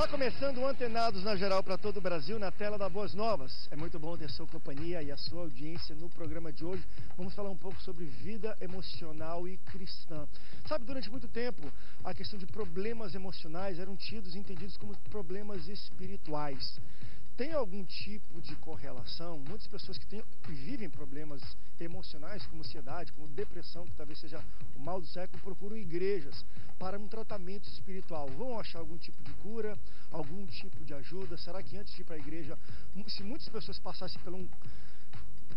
Está começando o Antenados na Geral para todo o Brasil, na tela da Boas Novas. É muito bom ter sua companhia e a sua audiência no programa de hoje. Vamos falar um pouco sobre vida emocional e cristã. Sabe, durante muito tempo, a questão de problemas emocionais eram tidos e entendidos como problemas espirituais. Tem algum tipo de correlação? Muitas pessoas que vivem problemas emocionais, como ansiedade, como depressão, que talvez seja o mal do século, procuram igrejas para um tratamento espiritual. Vão achar algum tipo de cura, algum tipo de ajuda? Será que antes de ir para a igreja, se muitas pessoas passassem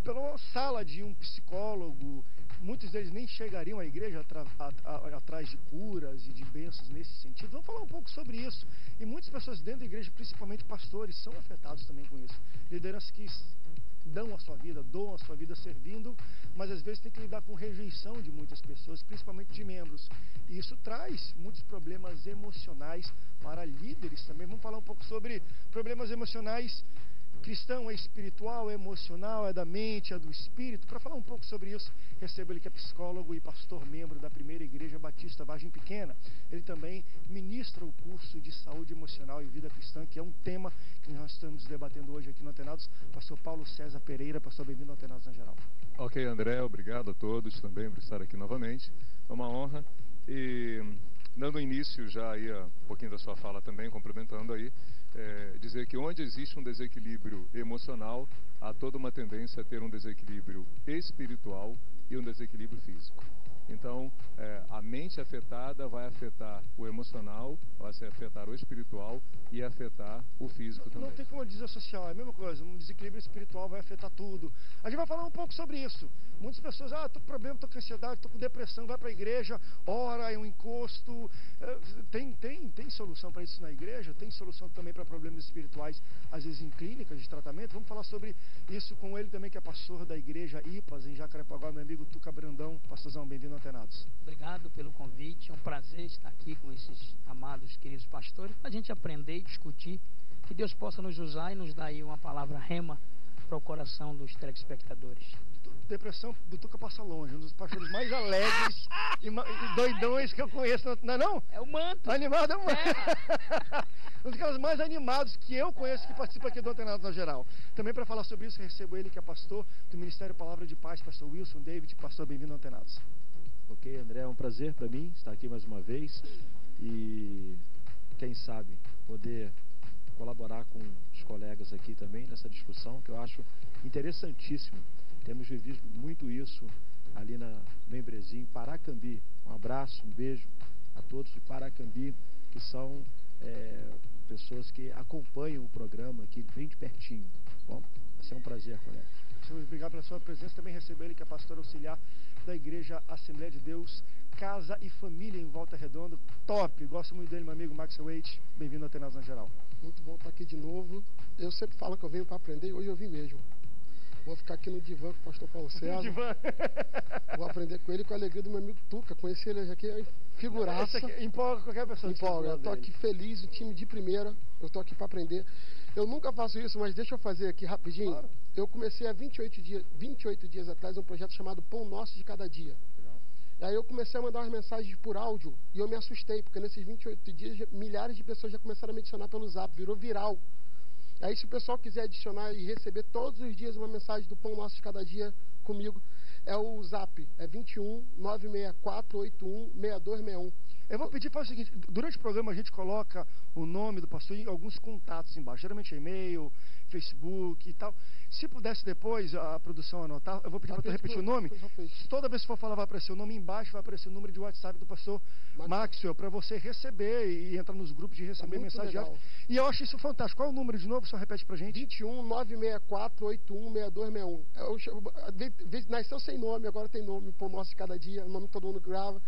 pela sala de um psicólogo, muitos deles nem chegariam à igreja atrás de curas e de bênçãos nesse sentido? Vamos falar um pouco sobre isso. E muitas pessoas dentro da igreja, principalmente pastores, são afetados também com isso. Lideranças que doam a sua vida servindo, mas às vezes tem que lidar com rejeição de muitas pessoas, principalmente de membros. E isso traz muitos problemas emocionais para líderes também. Vamos falar um pouco sobre problemas emocionais. Cristão é espiritual, é emocional, é da mente, é do espírito. Para falar um pouco sobre isso, recebo ele que é psicólogo e pastor membro da Primeira Igreja Batista Vargem Pequena. Ele também ministra o curso de saúde emocional e vida cristã, que é um tema que nós estamos debatendo hoje aqui no Antenados. Pastor Paulo César Pereira, pastor, bem-vindo ao Antenados na Geral. Ok, André, obrigado a todos também por estar aqui novamente. É uma honra. E dando início já aí a um pouquinho da sua fala também, complementando aí, dizer que onde existe um desequilíbrio emocional, há toda uma tendência a ter um desequilíbrio espiritual e um desequilíbrio físico. Então, a mente afetada vai afetar o emocional, vai afetar o espiritual e afetar o físico também. Não tem como desassociar, é a mesma coisa, um desequilíbrio espiritual vai afetar tudo. A gente vai falar um pouco sobre isso. Muitas pessoas, estou com problema, estou com ansiedade, estou com depressão, vai para a igreja, ora, é um encosto. Tem solução para isso na igreja? Tem solução também para problemas espirituais, às vezes em clínicas de tratamento? Vamos falar sobre isso com ele também, que é pastor da igreja IPAS, em Jacarepaguá, meu amigo Tuca Brandão. Pastorzão, bem-vindo ao Antenados. Obrigado pelo convite, é um prazer estar aqui com esses amados, queridos pastores, para a gente aprender e discutir, que Deus possa nos usar e nos dar aí uma palavra rema para o coração dos telespectadores. Depressão do Tuca passa longe, um dos pastores mais alegres e doidões que eu conheço, não é não? É o manto. Animado é o manto. Um dos caras mais animados que eu conheço que participa aqui do Antenados na Geral. Também para falar sobre isso, recebo ele que é pastor do Ministério Palavra de Paz, pastor Wilson David. Pastor, bem-vindo ao Antenados. Ok, André, é um prazer para mim estar aqui mais uma vez e quem sabe poder colaborar com os colegas aqui também nessa discussão que eu acho interessantíssimo. Temos vivido muito isso ali na Membrezinho, Paracambi. Um abraço, um beijo a todos de Paracambi, que são pessoas que acompanham o programa aqui bem de pertinho. Bom, vai ser um prazer, colegas. Obrigado pela sua presença. Também recebo ele que é pastor auxiliar da Igreja Assembleia de Deus, Casa e Família em Volta Redonda. Top! Gosto muito dele, meu amigo Max Waite. Bem-vindo ao Antenados na Geral. Muito bom estar aqui de novo. Eu sempre falo que eu venho para aprender e hoje eu vim mesmo. Vou ficar aqui no divã com o pastor Paulo César. Vou aprender com ele com a alegria do meu amigo Tuca. Conheci ele aqui, é figuraça. Empolga qualquer pessoa. Empolga. Eu estou aqui feliz, o time de primeira. Eu estou aqui para aprender. Eu nunca faço isso, mas deixa eu fazer aqui rapidinho. Claro. Eu comecei há 28 dias atrás um projeto chamado Pão Nosso de Cada Dia. Legal. E aí eu comecei a mandar umas mensagens por áudio e eu me assustei, porque nesses 28 dias milhares de pessoas já começaram a me adicionar pelo Zap, virou viral. Aí se o pessoal quiser adicionar e receber todos os dias uma mensagem do Pão Nosso de Cada Dia comigo, é o Zap, é 21 964 81 6261. Eu vou pedir para o seguinte, durante o programa a gente coloca o nome do pastor e alguns contatos embaixo, geralmente e-mail, Facebook e tal. Se pudesse depois a produção anotar, eu vou pedir para tu repetir o nome. Toda vez que for falar vai aparecer o nome embaixo, vai aparecer o número de WhatsApp do pastor Maxwell, para você receber e entrar nos grupos de receber mensagem. E eu acho isso fantástico. Qual é o número de novo? Só repete pra gente. 21 964 81 6261. Nasceu sem nome, agora tem nome, Pão Nosso de Cada Dia, o nome que todo mundo grava.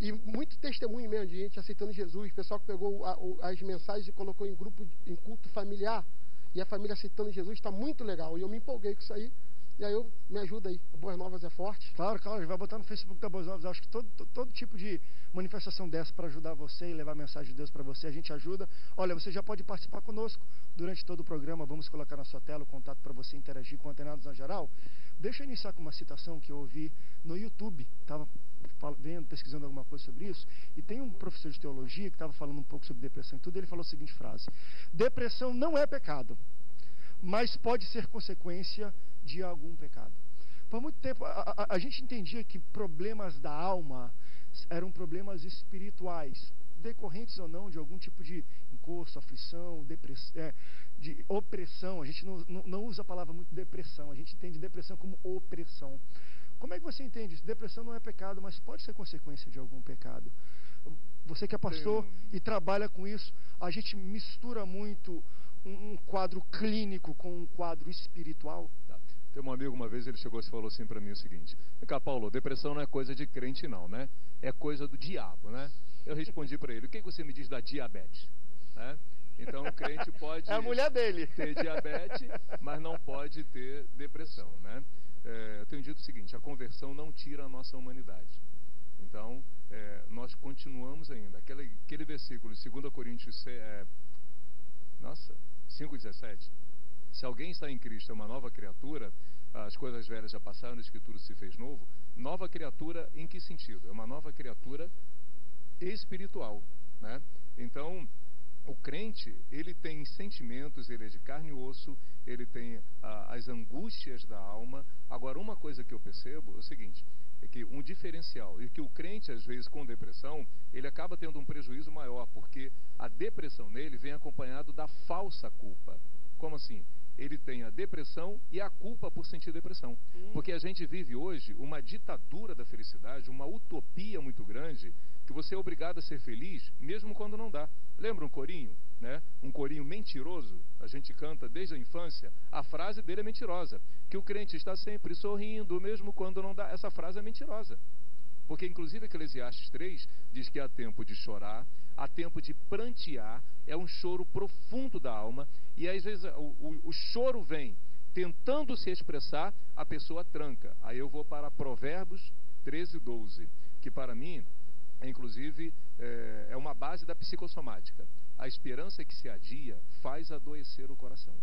E muito testemunho mesmo de gente aceitando Jesus, pessoal que pegou as mensagens e colocou em grupo, em culto familiar, e a família aceitando Jesus, está muito legal. E eu me empolguei com isso aí, e aí me ajuda aí. A Boas Novas é forte. Claro, a gente vai botar no Facebook da Boas Novas. Eu acho que todo tipo de manifestação dessa para ajudar você e levar a mensagem de Deus para você, a gente ajuda. Olha, você já pode participar conosco durante todo o programa. Vamos colocar na sua tela o contato para você interagir com o Antenados na Geral. Deixa eu iniciar com uma citação que eu ouvi no YouTube. vendo, pesquisando alguma coisa sobre isso, e tem um professor de teologia que estava falando um pouco sobre depressão e tudo, ele falou a seguinte frase: depressão não é pecado, mas pode ser consequência de algum pecado. Por muito tempo, a gente entendia que problemas da alma eram problemas espirituais, decorrentes ou não de algum tipo de encosto, aflição, de opressão. A gente não usa a palavra muito depressão, a gente entende depressão como opressão. Como é que você entende isso? Depressão não é pecado, mas pode ser consequência de algum pecado. Você que é pastor e trabalha com isso, a gente mistura muito um quadro clínico com um quadro espiritual. Tem um amigo, uma vez, ele chegou e falou assim para mim o seguinte: vem cá, Paulo, depressão não é coisa de crente não, né? É coisa do diabo, né? Eu respondi para ele: o que você me diz da diabetes? Né? Então o crente pode é a mulher dele. ter diabetes, mas não pode ter depressão, né? Eu tenho dito o seguinte: a conversão não tira a nossa humanidade. Então, nós continuamos ainda. Aquele versículo de 2 Coríntios 5,17. Se alguém está em Cristo, é uma nova criatura, as coisas velhas já passaram, diz que tudo se fez novo. Nova criatura em que sentido? É uma nova criatura espiritual, né? Então, o crente, ele tem sentimentos, ele é de carne e osso, ele tem as angústias da alma. Agora, uma coisa que eu percebo é o seguinte, é que um diferencial, e que o crente, às vezes, com depressão, ele acaba tendo um prejuízo maior, porque a depressão nele vem acompanhado da falsa culpa. Como assim? Ele tem a depressão e a culpa por sentir depressão. Porque a gente vive hoje uma ditadura da felicidade, uma utopia muito grande, que você é obrigado a ser feliz, mesmo quando não dá. Lembra um corinho, né? Um corinho mentiroso, a gente canta desde a infância, a frase dele é mentirosa, que o crente está sempre sorrindo, mesmo quando não dá. Essa frase é mentirosa. Porque, inclusive, Eclesiastes 3 diz que há tempo de chorar, há tempo de prantear, é um choro profundo da alma, e às vezes o choro vem tentando se expressar, a pessoa tranca. Aí eu vou para Provérbios 13:12, que para mim, inclusive, é uma base da psicossomática. A esperança que se adia faz adoecer o coração.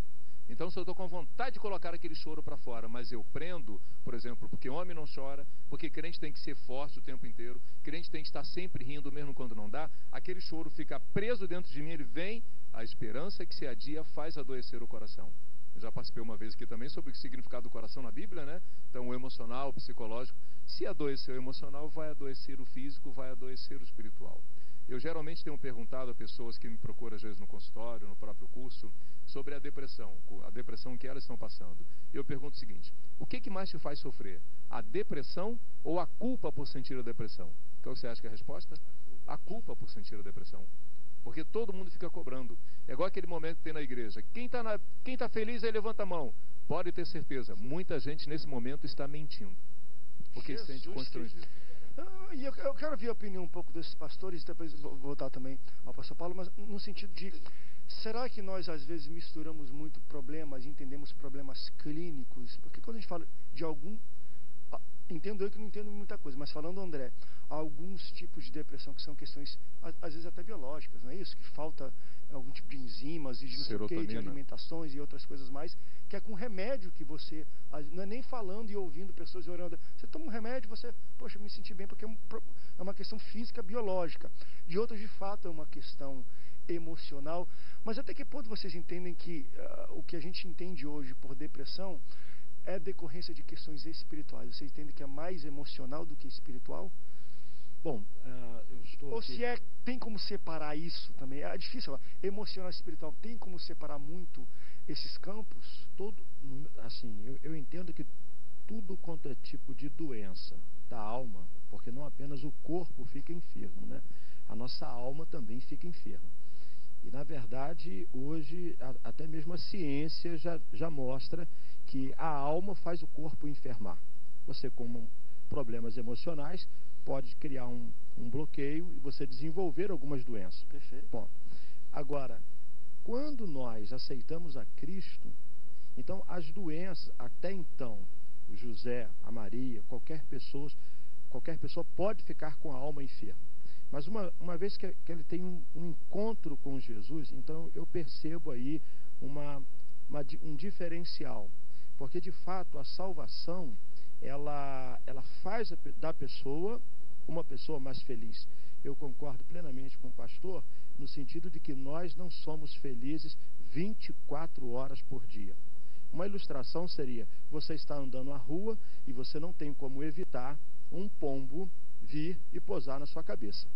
Então, se eu estou com vontade de colocar aquele choro para fora, mas eu prendo, por exemplo, porque homem não chora, porque crente tem que ser forte o tempo inteiro, crente tem que estar sempre rindo mesmo quando não dá, aquele choro fica preso dentro de mim, ele vem, a esperança que se adia faz adoecer o coração. Eu já participei uma vez aqui também sobre o significado do coração na Bíblia, né? Então, o emocional, o psicológico. Se adoecer o emocional, vai adoecer o físico, vai adoecer o espiritual. Eu geralmente tenho perguntado a pessoas que me procuram às vezes no consultório, no próprio curso, sobre a depressão que elas estão passando. Eu pergunto o seguinte: o que mais te faz sofrer? A depressão ou a culpa por sentir a depressão? Qual você acha que é a resposta? A culpa por sentir a depressão. Porque todo mundo fica cobrando. É igual aquele momento que tem na igreja. Quem tá feliz aí levanta a mão. Pode ter certeza, muita gente nesse momento está mentindo. Porque se sente constrangido. E eu quero ouvir a opinião um pouco desses pastores, e depois vou voltar também ao pastor Paulo, mas no sentido de, será que nós às vezes misturamos muito problemas, entendemos problemas clínicos? Porque quando a gente fala de algum, entendo eu que não entendo muita coisa, mas falando, André, alguns tipos de depressão que são questões, às vezes até biológicas, não é isso? Que falta algum tipo de enzimas e de não sei o que, de alimentações e outras coisas mais, que é com remédio que você, não é nem falando e ouvindo pessoas e orando, você toma um remédio, você, poxa, me senti bem, porque é uma questão física, biológica. De outras, de fato, é uma questão emocional. Mas até que ponto vocês entendem que o que a gente entende hoje por depressão é decorrência de questões espirituais? Vocês entendem que é mais emocional do que espiritual? Bom, eu estou Ou aqui... se tem como separar isso também? É difícil, emocional e espiritual, tem como separar muito esses campos? Assim, eu entendo que tudo quanto é tipo de doença da alma, porque não apenas o corpo fica enfermo, né? A nossa alma também fica enferma. E, na verdade, hoje, até mesmo a ciência já mostra que a alma faz o corpo enfermar. Você, com problemas emocionais, pode criar um bloqueio e você desenvolver algumas doenças. Perfeito. Bom, agora, quando nós aceitamos a Cristo, então as doenças, até então, o José, a Maria, qualquer pessoa pode ficar com a alma enferma. Mas uma vez que ele tem um encontro com Jesus, então eu percebo aí um diferencial. Porque, de fato, a salvação, ela faz da pessoa uma pessoa mais feliz. Eu concordo plenamente com o pastor, no sentido de que nós não somos felizes 24 horas por dia. Uma ilustração seria, você está andando na rua e você não tem como evitar um pombo vir e pousar na sua cabeça.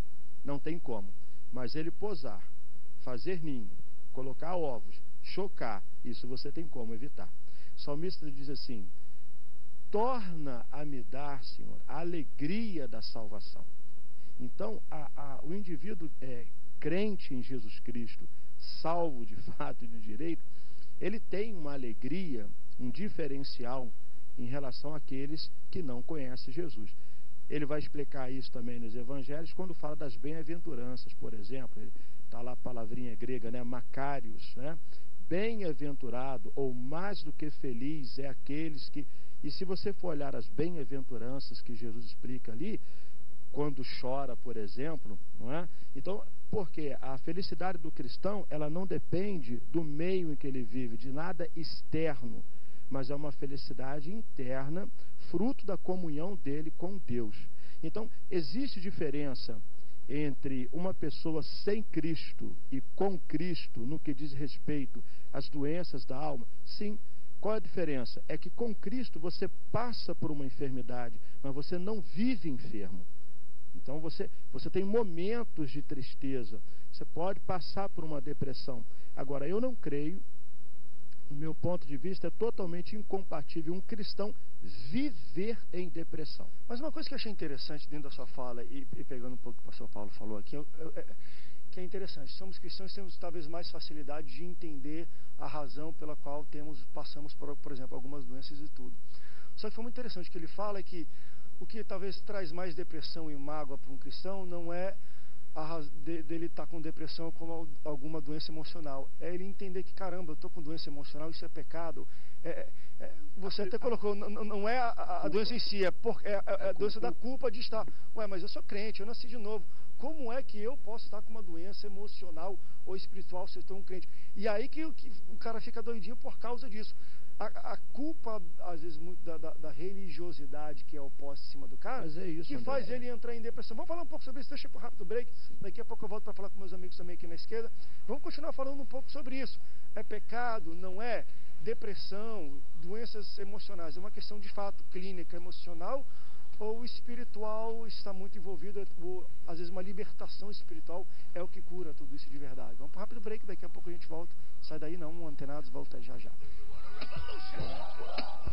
Não tem como. Mas ele pousar, fazer ninho, colocar ovos, chocar, isso você tem como evitar. O salmista diz assim: torna a me dar, Senhor, a alegria da salvação. Então, o indivíduo crente em Jesus Cristo, salvo de fato e de direito, ele tem uma alegria, um diferencial em relação àqueles que não conhecem Jesus. Ele vai explicar isso também nos evangelhos, quando fala das bem-aventuranças, por exemplo. Está lá a palavrinha grega, né? Macários, né? Bem-aventurado, ou mais do que feliz, é aqueles que... E se você for olhar as bem-aventuranças que Jesus explica ali, quando chora, por exemplo, não é? Então, porque a felicidade do cristão, ela não depende do meio em que ele vive, de nada externo, mas é uma felicidade interna, fruto da comunhão dele com Deus. Então, existe diferença entre uma pessoa sem Cristo e com Cristo no que diz respeito às doenças da alma? Sim. Qual é a diferença? É que com Cristo você passa por uma enfermidade, mas você não vive enfermo. Então você tem momentos de tristeza, você pode passar por uma depressão. Agora, eu não creio, no meu ponto de vista, é totalmente incompatível um cristão viver em depressão. Mas uma coisa que eu achei interessante dentro da sua fala, e pegando um pouco o que o pastor Paulo falou aqui, que é interessante, somos cristãos, temos talvez mais facilidade de entender a razão pela qual passamos por exemplo, algumas doenças e tudo. Só que foi muito interessante o que ele fala, é que o que talvez traz mais depressão e mágoa para um cristão não é dele estar com depressão como alguma doença emocional. É ele entender que, caramba, eu estou com doença emocional, isso é pecado. Você até colocou, não é a doença em si, é a doença da culpa de estar. Ué, mas eu sou crente, eu nasci de novo. Como é que eu posso estar com uma doença emocional ou espiritual se eu estou um crente? E aí que o cara fica doidinho por causa disso. A culpa, às vezes, muito da religiosidade que é oposta em cima do cara, que faz ele entrar em depressão. Vamos falar um pouco sobre isso, deixa eu ir para um rápido break. Daqui a pouco eu volto para falar com meus amigos também aqui na esquerda. Vamos continuar falando um pouco sobre isso. É pecado, não é? Depressão, doenças emocionais, é uma questão de fato clínica, emocional, ou espiritual está muito envolvido, ou às vezes uma libertação espiritual é o que cura tudo isso de verdade. Vamos para um rápido break, daqui a pouco a gente volta. Sai daí não, Antenados volta já já. Revolution.